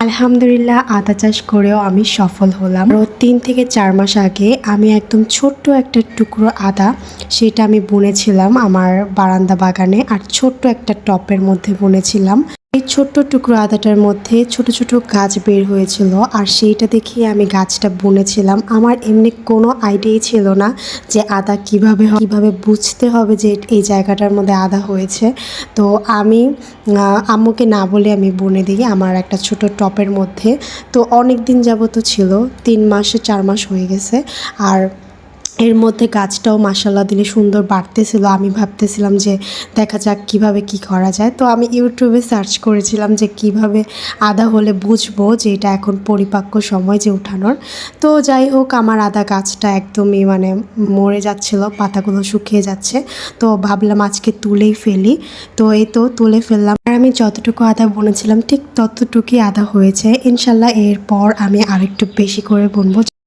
আলহামদুলিল্লাহ আদা চাষ করেও আমি সফল হলাম। আরও ৩ থেকে ৪ মাস আগে আমি একদম ছোট্ট একটা টুকরো আদা সেটা আমি বুনেছিলাম আমার বারান্দা বাগানে, আর ছোট্ট একটা টবের মধ্যে বুনেছিলাম। এই ছোট্ট টুকরো আদাটার মধ্যে ছোট ছোট গাছ বের হয়েছিল, আর সেইটা দেখে আমি গাছটা বুনেছিলাম। আমার এমনি কোনো আইডিয়াই ছিল না যে আদা কিভাবে বুঝতে হবে যে এই জায়গাটার মধ্যে আদা হয়েছে। তো আমি আম্মুকে না বলে আমি বুনে দিই আমার একটা ছোট টবের মধ্যে। তো অনেক দিন যাবত ছিল, 3 মাসে 4 মাস হয়ে গেছে। আর এর মধ্যে গাছটাও মাশাআল্লাহ দিলে সুন্দর বাড়তেছিল। আমি ভাবতেছিলাম যে দেখা যাক কিভাবে কি করা যায়। তো আমি ইউটিউবে সার্চ করেছিলাম যে কিভাবে আদা হলে বুঝবো যে এটা এখন পরিপাক্ব সময় যে উঠানোর। তো যাই হোক, আমার আদা গাছটা একদমই মরে যাচ্ছিল, পাতাগুলো শুকিয়ে যাচ্ছে। তো ভাবলাম আজকে তুলেই ফেলি। তো এই তো তুলে ফেললাম। আর আমি যতটুকু আদা বুনেছিলাম ঠিক ততটুকুই আদা হয়েছে। ইনশাল্লাহ এরপর আমি আরেকটু বেশি করে বুনবো।